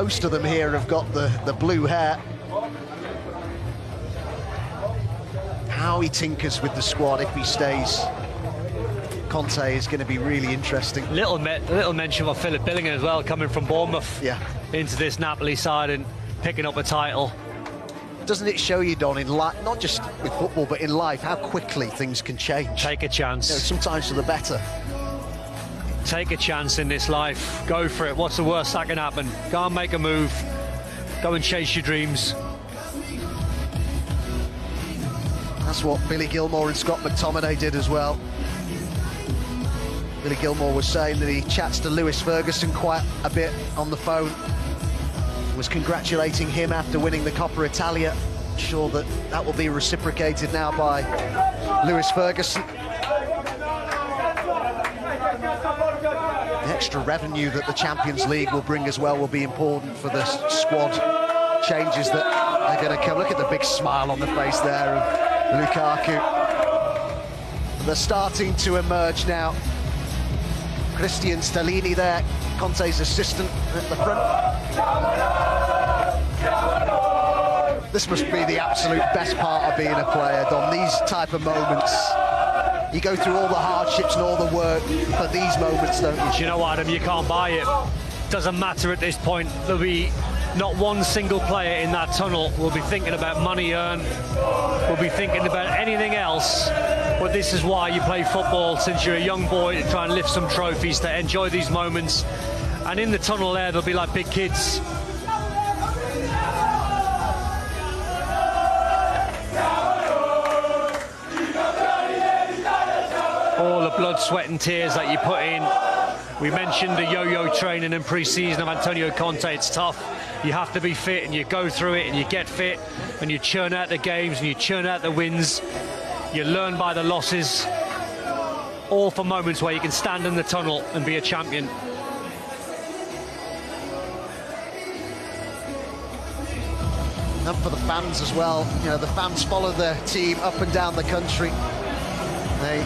most of them here have got the blue hair. How he tinkers with the squad if he stays Conte is going to be really interesting. Little mention of Philip Billingham as well, coming from Bournemouth into this Napoli side and picking up a title. Doesn't it show you, Don, in life, not just with football, but in life, how quickly things can change? Take a chance. You know, sometimes for the better. Take a chance in this life. Go for it. What's the worst that can happen? Go and make a move. Go and chase your dreams. That's what Billy Gilmour and Scott McTominay did as well. Billy Gilmour was saying that he chats to Lewis Ferguson quite a bit on the phone. Was congratulating him after winning the Coppa Italia. Sure that will be reciprocated now by Lewis Ferguson. The extra revenue that the Champions League will bring as well will be important for the squad changes that are going to come. Look at the big smile on the face there of Lukaku. They're starting to emerge now. Christian Stellini there, Conte's assistant at the front. This must be the absolute best part of being a player, Don. These type of moments. You go through all the hardships and all the work for these moments, don't you? Do you know what, Adam? You can't buy it. Doesn't matter at this point. There'll be not one single player in that tunnel will be thinking about money earned, will be thinking about anything else. But this is why you play football since you're a young boy, to try and lift some trophies, to enjoy these moments. And in the tunnel there, they'll be like big kids. All the blood, sweat and tears that you put in. We mentioned the yo-yo training in pre-season of Antonio Conte. It's tough. You have to be fit, and you go through it and you get fit and you churn out the games and you churn out the wins. You learn by the losses, all for moments where you can stand in the tunnel and be a champion. And for the fans as well. You know, the fans follow their team up and down the country. They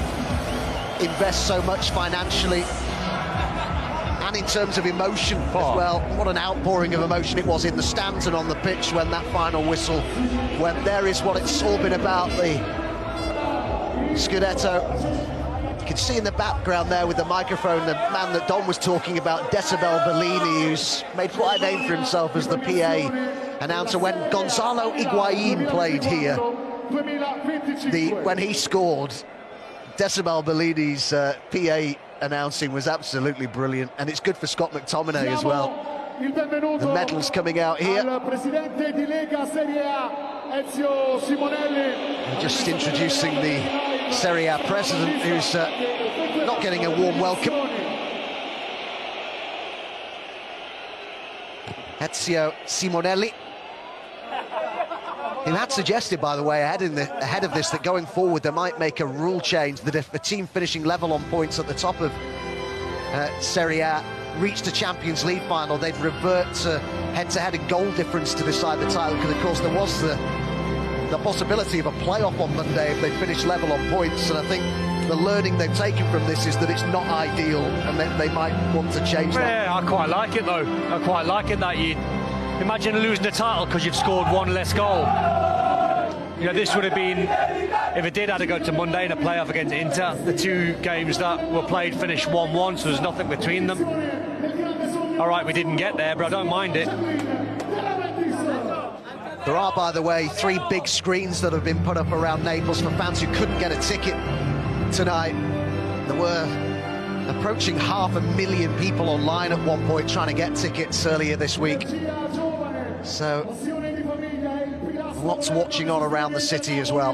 invest so much financially and in terms of emotion as well. What an outpouring of emotion it was in the stands and on the pitch when that final whistle went. There is what it's all been about, the Scudetto. You can see in the background there with the microphone the man that Don was talking about, Decibel Bellini, who's made quite a name for himself as the PA announcer. When Gonzalo Higuain played here, when he scored, Decibel Bellini's PA announcing was absolutely brilliant, and it's good for Scott McTominay as well. The medals coming out here. Just introducing the Serie A president, who's not getting a warm welcome. Ezio Simonelli, who had suggested, by the way, ahead of this, that going forward they might make a rule change that if a team finishing level on points at the top of Serie A reached a Champions League final, they'd revert to head-to-head in goal difference to decide the title, because of course there was the possibility of a playoff on Monday if they finished level on points. And I think the learning they've taken from this is that it's not ideal, and they might want to change that. Yeah, I quite like it though. I quite like it that you imagine losing the title because you've scored one less goal. You know, this would have been, if it did have to go to Monday in a playoff against Inter, the two games that were played finished 1-1, so there's nothing between them. All right, we didn't get there, but I don't mind it. There are, by the way, 3 big screens that have been put up around Naples for fans who couldn't get a ticket tonight. There were approaching 500,000 people online at one point trying to get tickets earlier this week. So lots watching on around the city as well.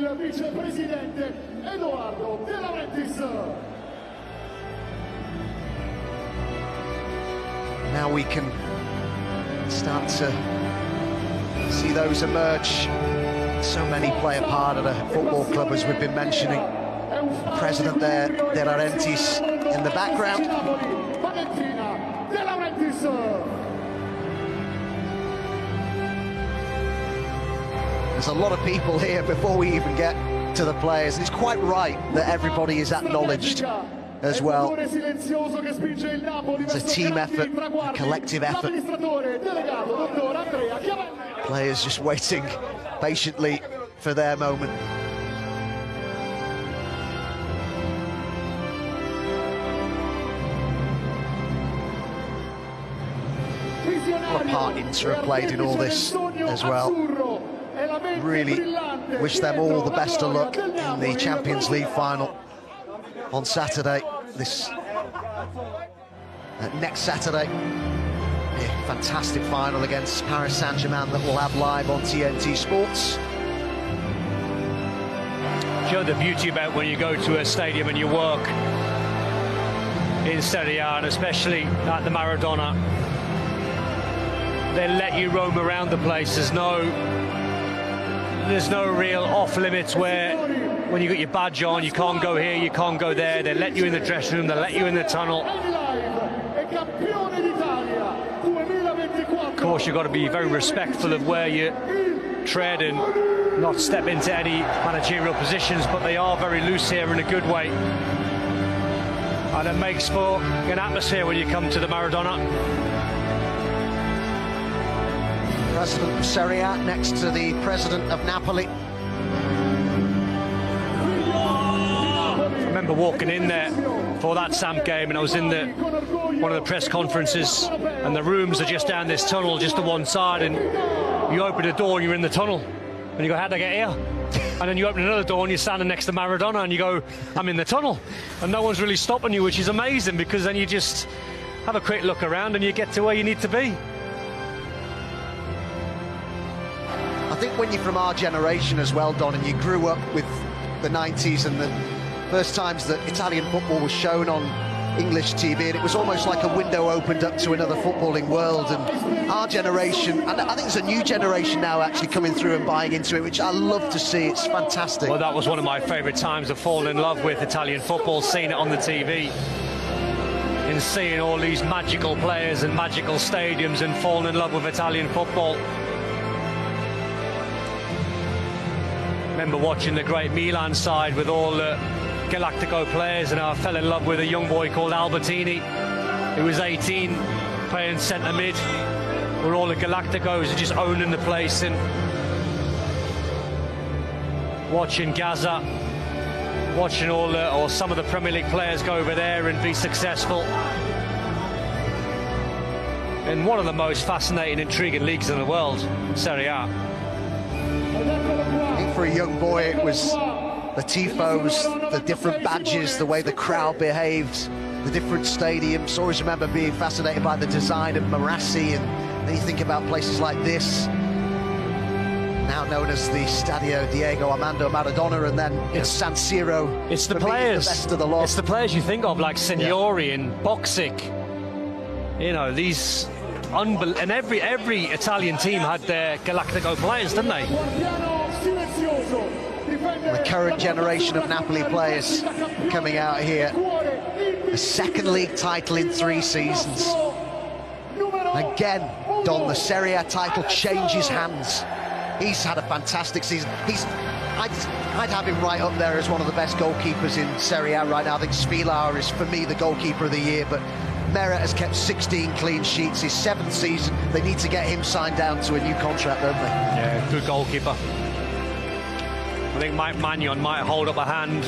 Now we can start to see those emerge. So many play a part at a football club, as we've been mentioning. The president there, De Laurentiis, in the background. There's a lot of people here before we even get to the players. It's quite right that everybody is acknowledged as well. It's a team effort, a collective effort. Players just waiting patiently for their moment. What a part Inter have played in all this as well. Really wish them all the best of luck in the Champions League final on Saturday. This next Saturday, a fantastic final against Paris Saint-Germain that we'll have live on TNT Sports. You know the beauty about when you go to a stadium and you work in Serie A, and especially at the Maradona, they let you roam around the place. There's no real off limits where when you got your badge on, you can't go here, you can't go there. They let you in the dressing room, they let you in the tunnel. Of course, you've got to be very respectful of where you tread and not step into any managerial positions, but they are very loose here in a good way. And it makes for an atmosphere when you come to the Maradona. President of Serie A next to the president of Napoli. I remember walking in there for that Samp game, and I was in one of the press conferences, and the rooms are just down this tunnel, just to one side, and you open the door and you're in the tunnel, and you go, how'd I get here? And then you open another door and you're standing next to Maradona, and you go, I'm in the tunnel, and no one's really stopping you, which is amazing, because then you just have a quick look around and you get to where you need to be. I think when you're from our generation as well, Don, and you grew up with the 90s and the first times that Italian football was shown on English TV, and it was almost like a window opened up to another footballing world. And our generation, and I think there's a new generation now actually coming through and buying into it, which I love to see. It's fantastic. Well, that was one of my favourite times of falling in love with Italian football, seeing it on the TV, and seeing all these magical players and magical stadiums, and falling in love with Italian football. Remember watching the great Milan side with all the Galactico players, and I fell in love with a young boy called Albertini, who was 18, playing centre mid, where all the Galacticos are just owning the place, and watching Gaza, watching or some of the Premier League players go over there and be successful. In one of the most fascinating, intriguing leagues in the world, Serie A. I think for a young boy it was the tifos, the different badges, the way the crowd behaved, the different stadiums. Always remember being fascinated by the design of Marassi, and then you think about places like this, now known as the Stadio Diego Armando Maradona, and then it's San Siro. It's the players, the best of the lot. It's the players you think of, like Signori and Boxic. You know, these and every Italian team had their Galactico players, didn't they? The current generation of Napoli players coming out here. A second league title in 3 seasons. Again, Don, the Serie A title changes hands. He's had a fantastic season. I'd have him right up there as one of the best goalkeepers in Serie A right now. I think Svilar is, for me, the goalkeeper of the year, but Meret has kept 16 clean sheets, his 7th season. They need to get him signed down to a new contract, don't they? Yeah, good goalkeeper. I think Mike Magnon might hold up a hand.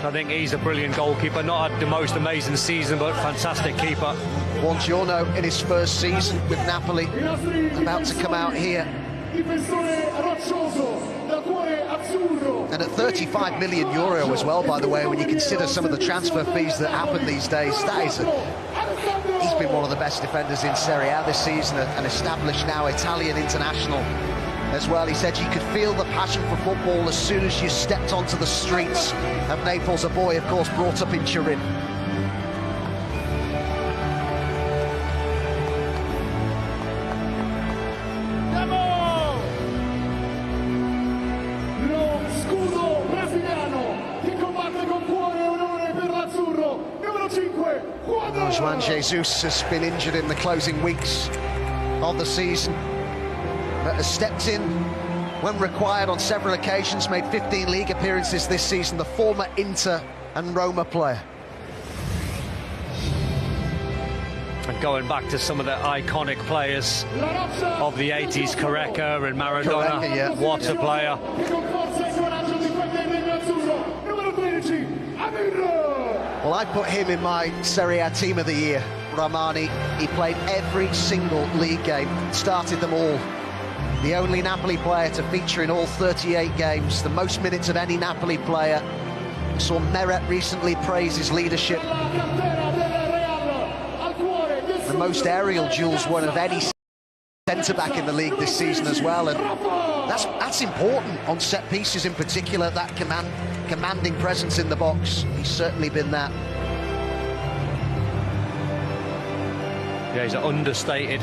I think he's a brilliant goalkeeper. Not had the most amazing season, but fantastic keeper. Buongiorno in his first season with Napoli, about to come out here. And at 35 million euro as well, by the way, when you consider some of the transfer fees that happen these days, he's been one of the best defenders in Serie A this season, an established now Italian international as well. He said you could feel the passion for football as soon as you stepped onto the streets of Naples, a boy, of course, brought up in Turin. João Jesus has been injured in the closing weeks of the season, but has stepped in when required on several occasions, made 15 league appearances this season, the former Inter and Roma player. And going back to some of the iconic players of the 80s, Correa and Maradona. Correa, yeah. What a player. Well, I put him in my Serie A team of the year, Romelu. He played every single league game, started them all. The only Napoli player to feature in all 38 games, the most minutes of any Napoli player. Saw Meret recently praise his leadership. The most aerial duels won of any centre-back in the league this season as well, and that's important on set pieces in particular, that commanding presence in the box. He's certainly been that. Yeah, he's an understated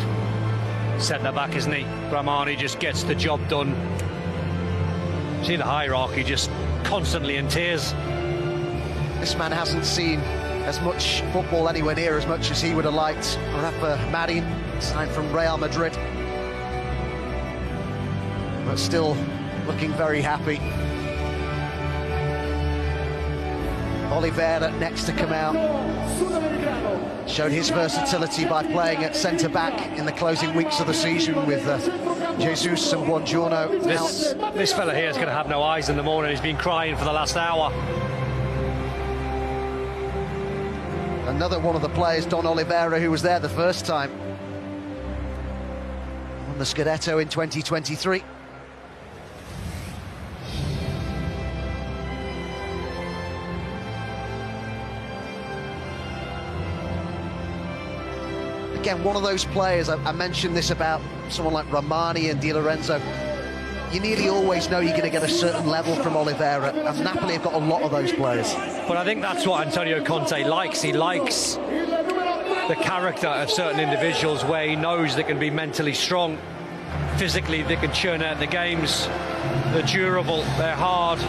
centre-back, isn't he? Romelu just gets the job done. See the hierarchy, just constantly in tears. This man hasn't seen as much football anywhere near as much as he would have liked. Rafa Marin, signed from Real Madrid, but still looking very happy. Oliveira next to come out, showed his versatility by playing at centre-back in the closing weeks of the season with Jesus and Buongiorno. This fella here is going to have no eyes in the morning. He's been crying for the last hour. Another one of the players, Don Oliveira, who was there the first time. Won the Scudetto in 2023. Again, one of those players, I mentioned this about someone like Romelu and Di Lorenzo. You nearly always know you're going to get a certain level from Oliveira, and Napoli have got a lot of those players. But I think that's what Antonio Conte likes. He likes the character of certain individuals where he knows they can be mentally strong, physically they can churn out the games, they're durable, they're hard.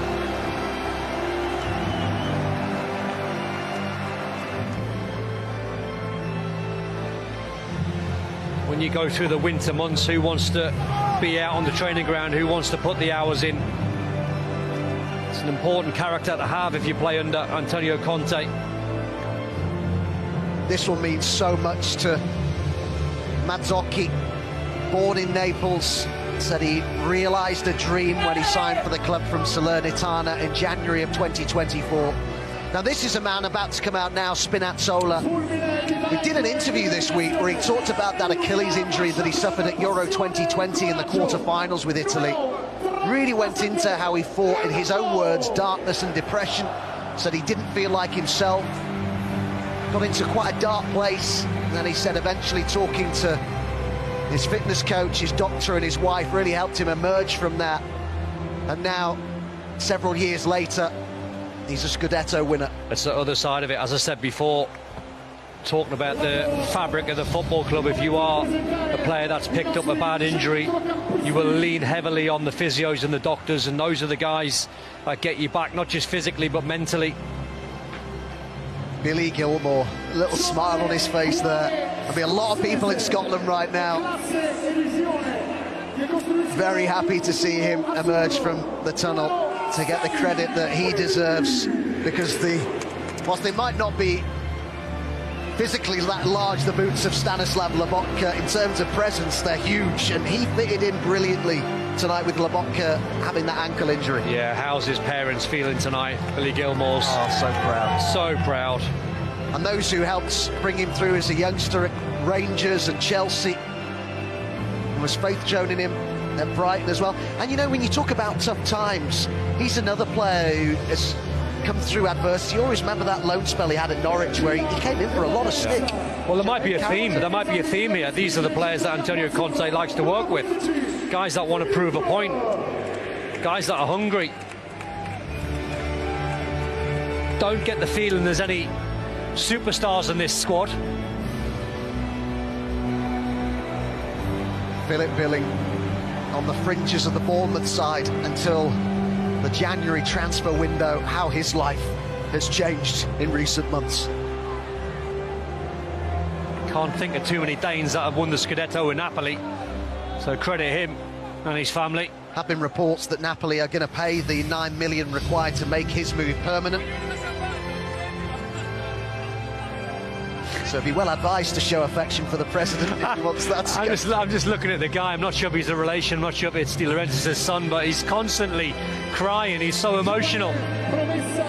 When you go through the winter months, who wants to be out on the training ground, who wants to put the hours in? It's an important character to have if you play under Antonio Conte. This one means so much to Mazzocchi, born in Naples, said he realised a dream when he signed for the club from Salernitana in January of 2024. Now this is a man about to come out now, Spinazzola. We did an interview this week where he talked about that Achilles injury that he suffered at Euro 2020 in the quarter-finals with Italy. Really went into how he fought, in his own words, darkness and depression. Said he didn't feel like himself. Got into quite a dark place. And then he said eventually talking to his fitness coach, his doctor and his wife really helped him emerge from that. And now, several years later, he's a Scudetto winner. It's the other side of it, as I said before, talking about the fabric of the football club. If you are a player that's picked up a bad injury, you will lean heavily on the physios and the doctors, and those are the guys that get you back, not just physically but mentally. Billy Gilmore, a little smile on his face there. There'll be a lot of people in Scotland right now very happy to see him emerge from the tunnel, to get the credit that he deserves, because whilst they might not be physically that large, the boots of Stanislav Lobotka, in terms of presence, they're huge, and he fitted in brilliantly tonight with Lobotka having that ankle injury. Yeah, how's his parents feeling tonight, Billy Gilmore's? Oh, so proud. So proud. And those who helped bring him through as a youngster at Rangers and Chelsea. There was faith shown in him at Brighton as well. And you know, when you talk about tough times, he's another player who has come through adversity. You always remember that loan spell he had at Norwich where he came in for a lot of stick. Well, there might be a theme. There might be a theme here. These are the players that Antonio Conte likes to work with. Guys that want to prove a point. Guys that are hungry. Don't get the feeling there's any superstars in this squad. Philip Billing on the fringes of the Bournemouth side until the January transfer window. How his life has changed in recent months. Can't think of too many Danes that have won the Scudetto in Napoli, so credit him and his family. Have been reports that Napoli are going to pay the $9 million required to make his move permanent. So he'd be well advised to show affection for the president if he wants that. I'm just looking at the guy. I'm not sure if he's a relation. I'm not sure if it's De Laurentiis' son, but he's constantly crying. He's so emotional. Promessa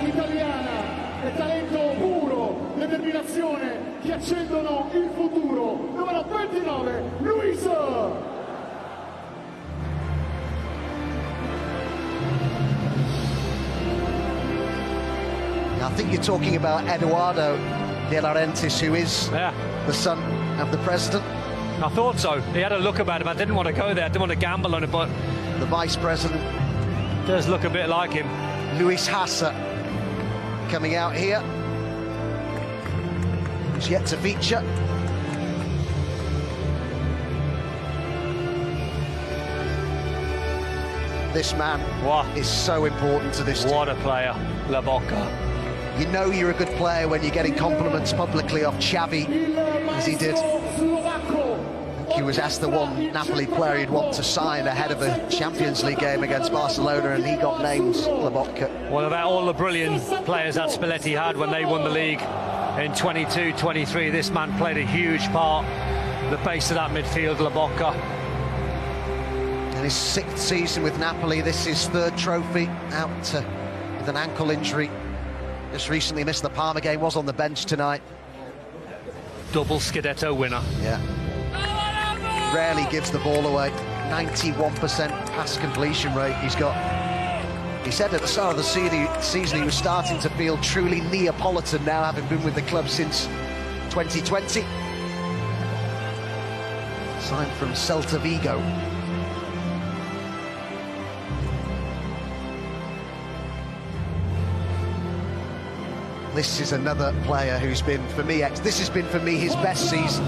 italiana e talento puro, determinazione che accendono il futuro. Numero 29, Luis. I think you're talking about Eduardo De Laurentiis, who is the son of the president. I thought so. He had a look about him. I didn't want to go there. I didn't want to gamble on it, but the vice president does look a bit like him. Luis Hassa coming out here. He's yet to feature. This man is so important to this team. What a player, La Bocca. You know you're a good player when you're getting compliments publicly of Xavi, as he did. I think he was asked the one Napoli player he'd want to sign ahead of a Champions League game against Barcelona, and he got named, La Bocca. Well, about all the brilliant players that Spalletti had when they won the league in 22-23, this man played a huge part. The base of that midfield, La Bocca. In his 6th season with Napoli, this is his 3rd trophy, out with an ankle injury. Just recently missed the Parma game, was on the bench tonight. Double Scudetto winner. Yeah. Rarely gives the ball away. 91% pass completion rate he's got. He said at the start of the season he was starting to feel truly Neapolitan now, having been with the club since 2020. Signed from Celta Vigo. This is another player who's been, for me, this has been for me his best season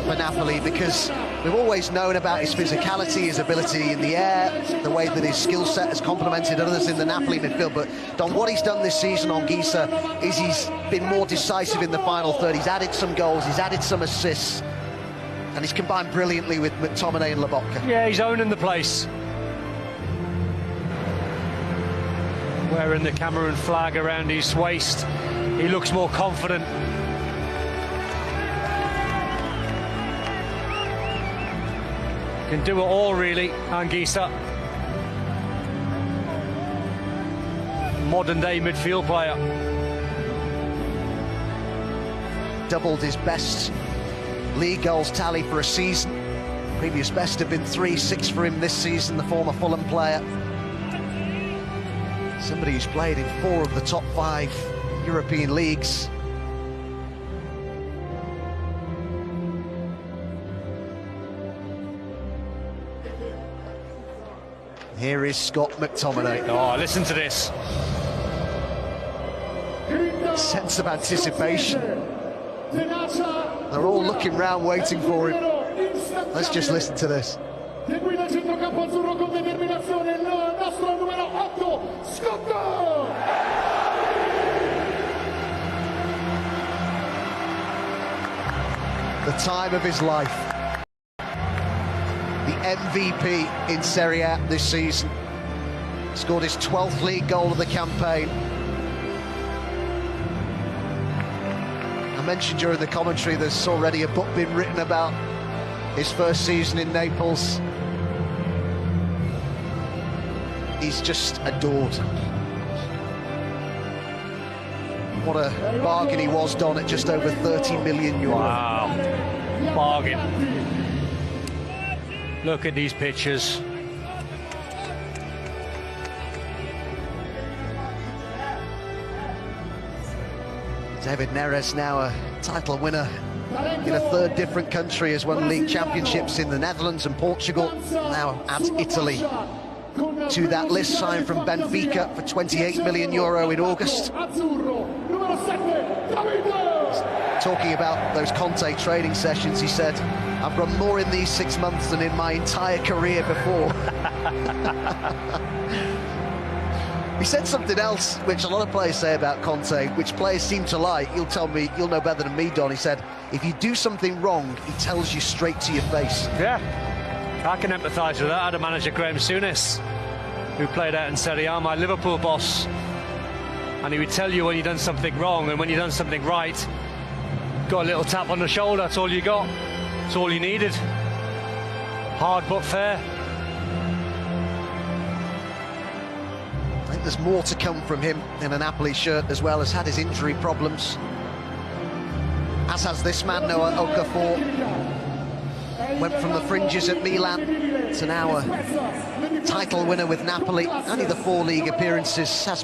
for Napoli, because we've always known about his physicality, his ability in the air, the way that his skill set has complemented others in the Napoli midfield. But Don, what he's done this season on Gisa is he's been more decisive in the final third. He's added some goals, he's added some assists, and he's combined brilliantly with McTominay and La Bocca. Yeah, he's owning the place. Wearing the Cameroon flag around his waist. He looks more confident. Can do it all, really, Anguissa. Modern-day midfield player. Doubled his best league goals tally for a season. Previous best have been 3-6 for him this season, the former Fulham player. Somebody who's played in 4 of the top 5 European leagues. Here is Scott McTominay. Oh, listen to this. Sense of anticipation. They're all looking round waiting for him. Let's just listen to this. The time of his life. The MVP in Serie A this season. Scored his 12th league goal of the campaign. I mentioned during the commentary there's already a book been written about his first season in Naples. He's just adored. What a bargain he was, Don, at just over 30 million euro. Wow, bargain. Look at these pictures. David Neres, now a title winner in a 3rd different country, has won league championships in the Netherlands and Portugal, now adds Italy to that list, signed from Benfica for 28 million euro in August. Talking about those Conte training sessions, he said, I've run more in these 6 months than in my entire career before. He said something else, which a lot of players say about Conte, which players seem to like. You'll tell me, you'll know better than me, Don. He said, if you do something wrong, he tells you straight to your face. Yeah, I can empathise with that. I had a manager, Graham Souness, who played out in Serie A, my Liverpool boss. And he would tell you when you've done something wrong, and when you've done something right, Got a little tap on the shoulder, that's all you got. That's all you needed. Hard but fair. I think there's more to come from him in a Napoli shirt as well. Has had his injury problems, as has this man, Noah Okafor. Went from the fringes at Milan to now a title winner with Napoli. Only the 4 league appearances. His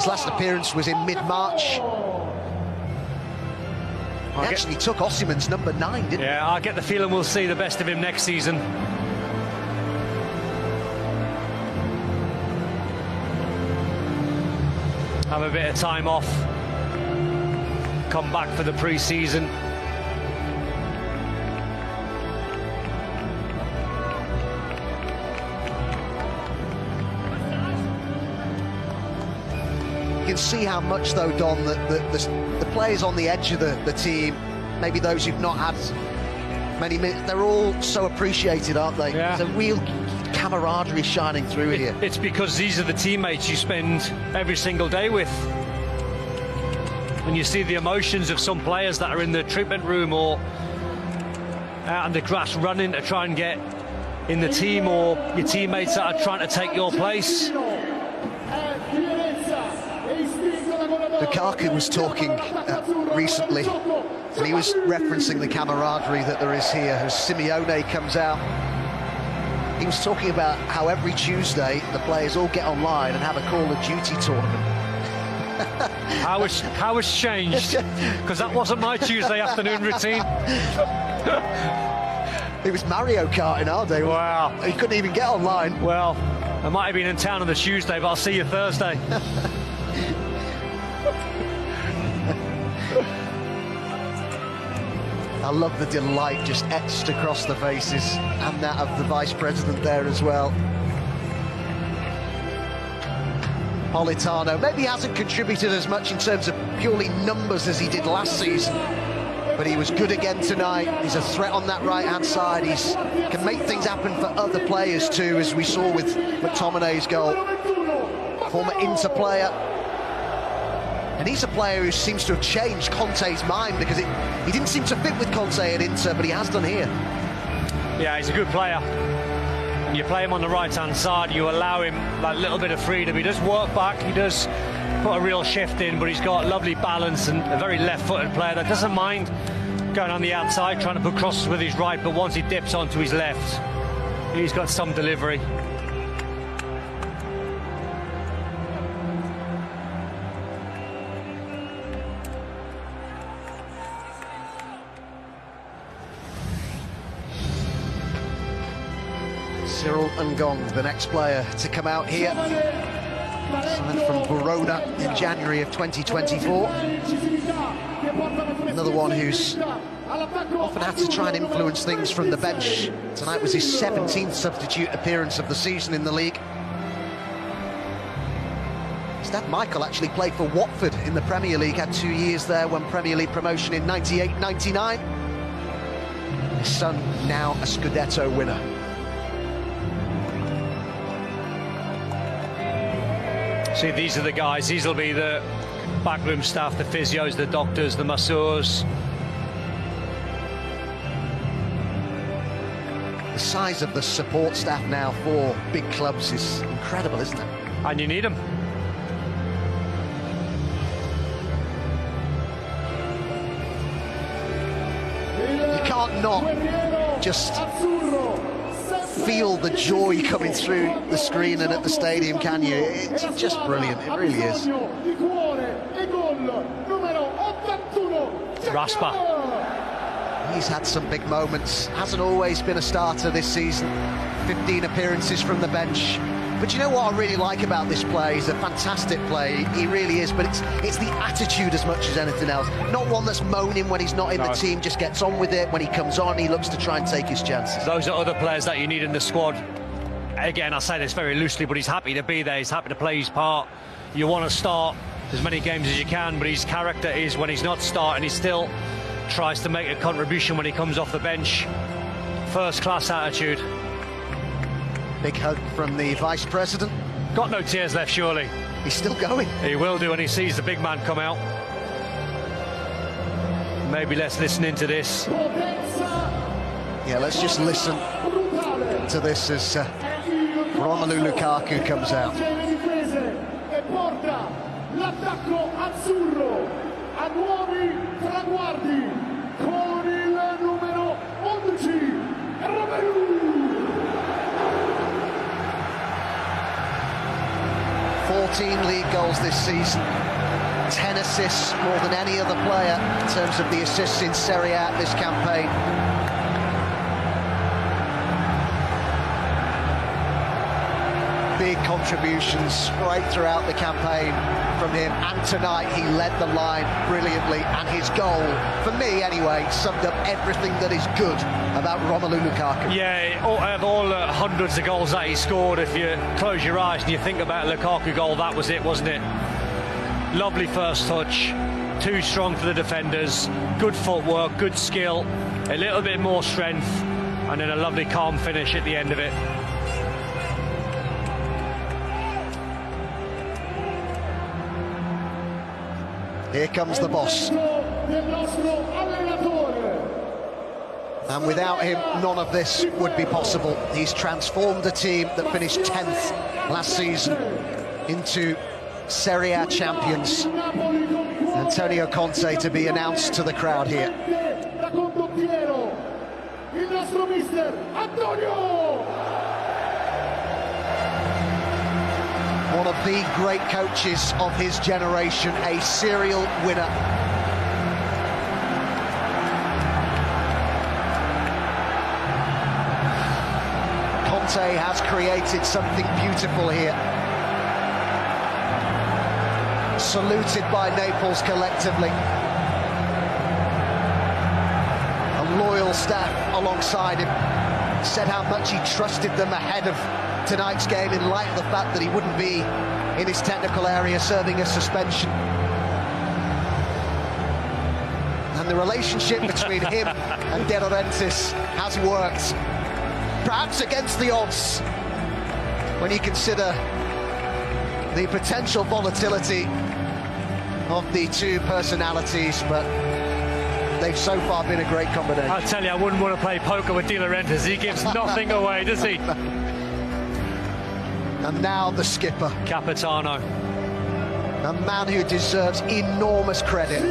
last appearance was in mid-March. He actually took Osimhen's number 9, didn't he? Yeah, I get the feeling we'll see the best of him next season. Have a bit of time off. Come back for the pre-season. You can see how much, though, Don, that the players on the edge of the team, maybe those who've not had many minutes, they're all so appreciated, aren't they? Yeah. There's a real camaraderie shining through here. It's because these are the teammates you spend every single day with. And you see the emotions of some players that are in the treatment room or out on the grass running to try and get in the team, or your teammates that are trying to take your place. Lukaku was talking recently, and he was referencing the camaraderie that there is here as Simeone comes out. He was talking about how every Tuesday the players all get online and have a Call of Duty tournament. How it's changed, because that wasn't my Tuesday afternoon routine. It was Mario Kart in our day. Wow. He couldn't even get online. Well, I might have been in town on the Tuesday, but I'll see you Thursday. I love the delight just etched across the faces, and that of the Vice President there as well. Politano maybe hasn't contributed as much in terms of purely numbers as he did last season, but he was good again tonight. He's a threat on that right-hand side. He can make things happen for other players too, as we saw with McTominay's goal. Former Inter player. And he's a player who seems to have changed Conte's mind, because he didn't seem to fit with Conte at Inter, but he has done here. Yeah, he's a good player. You play him on the right-hand side, you allow him that little bit of freedom. He does work back, he does put a real shift in, but he's got lovely balance and a very left-footed player that doesn't mind going on the outside, trying to put crosses with his right, but once he dips onto his left, he's got some delivery. Cyril Ngong, the next player to come out here, signed from Verona in January of 2024. Another one who's often had to try and influence things from the bench. Tonight was his 17th substitute appearance of the season in the league. His dad Michael actually played for Watford in the Premier League, had 2 years there, won Premier League promotion in 98-99. His son now a Scudetto winner. See, these are the guys, these will be the backroom staff, the physios, the doctors, the masseurs. The size of the support staff now for big clubs is incredible, isn't it? And you need them. You can't not just feel the joy coming through the screen and at the stadium, can you? It's just brilliant, it really is. Raspa. He's had some big moments, hasn't always been a starter this season, 15 appearances from the bench. But you know what I really like about this play? He's a fantastic play, he really is, but it's the attitude as much as anything else. Not one that's moaning when he's not in the team, just gets on with it. When he comes on, he looks to try and take his chances. Those are other players that you need in the squad. Again, I say this very loosely, but he's happy to be there, he's happy to play his part. You want to start as many games as you can, but his character is when he's not starting, he still tries to make a contribution when he comes off the bench. First-class attitude. Big hug from the Vice President. Got no tears left, surely. He's still going. He will do when he sees the big man come out. maybe let's listen into this. Yeah, let's just listen to this as Romelu Lukaku comes out. L'attacco azzurro a nuovi traguardi con il numero 11 Romelu. 14 league goals this season, 10 assists, more than any other player in terms of the assists in Serie A this campaign. Big contributions right throughout the campaign from him, and tonight he led the line brilliantly, and his goal, for me anyway, summed up everything that is good about Romelu Lukaku. Yeah, out of all hundreds of goals that he scored, if you close your eyes and you think about a Lukaku goal, that was it, wasn't it? Lovely first touch, too strong for the defenders, good footwork, good skill, a little bit more strength, and then a lovely calm finish at the end of it. Here comes the boss. And without him, none of this would be possible. He's transformed a team that finished 10th last season into Serie A champions. Antonio Conte to be announced to the crowd here. One of the great coaches of his generation, a serial winner. Conte has created something beautiful here. Saluted by Naples collectively. A loyal staff alongside him. Said how much he trusted them ahead of tonight's game in light of the fact that he wouldn't be in his technical area serving a suspension. And the relationship between him and De Laurentiis has worked, perhaps against the odds, when you consider the potential volatility of the two personalities, but they've so far been a great combination. I tell you, I wouldn't want to play poker with De Laurentiis. He gives nothing away, does he? And now the skipper. Capitano. A man who deserves enormous credit.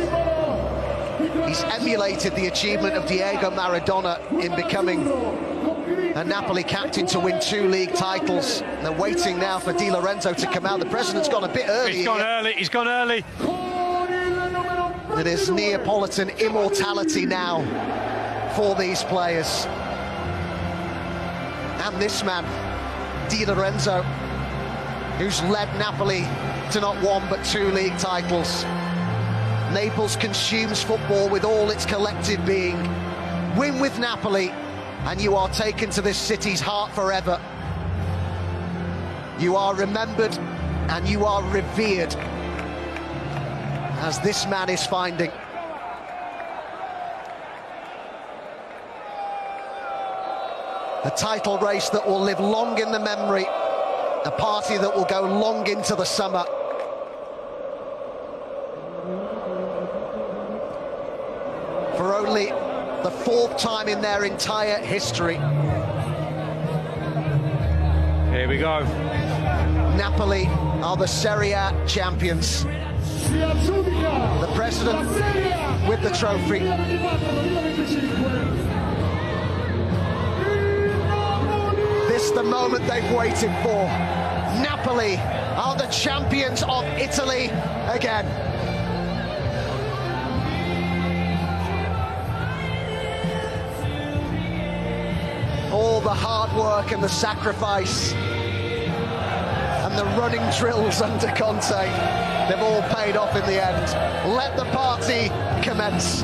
He's emulated the achievement of Diego Maradona in becoming a Napoli captain to win 2 league titles. They're waiting now for Di Lorenzo to come out. The president's gone a bit early. He's gone early. It is Neapolitan immortality now for these players. And this man, Di Lorenzo, who's led Napoli to not 1 but 2 league titles. Naples consumes football with all its collective being. Win with Napoli and you are taken to this city's heart forever. You are remembered and you are revered, as this man is finding. A title race that will live long in the memory, a party that will go long into the summer. For only the 4th time in their entire history. Here we go. Napoli are the Serie A champions. The president with the trophy. This the moment they've waited for. Napoli are the champions of Italy again. All the hard work and the sacrifice and the running drills under Conte, they've all paid off in the end. Let the party commence.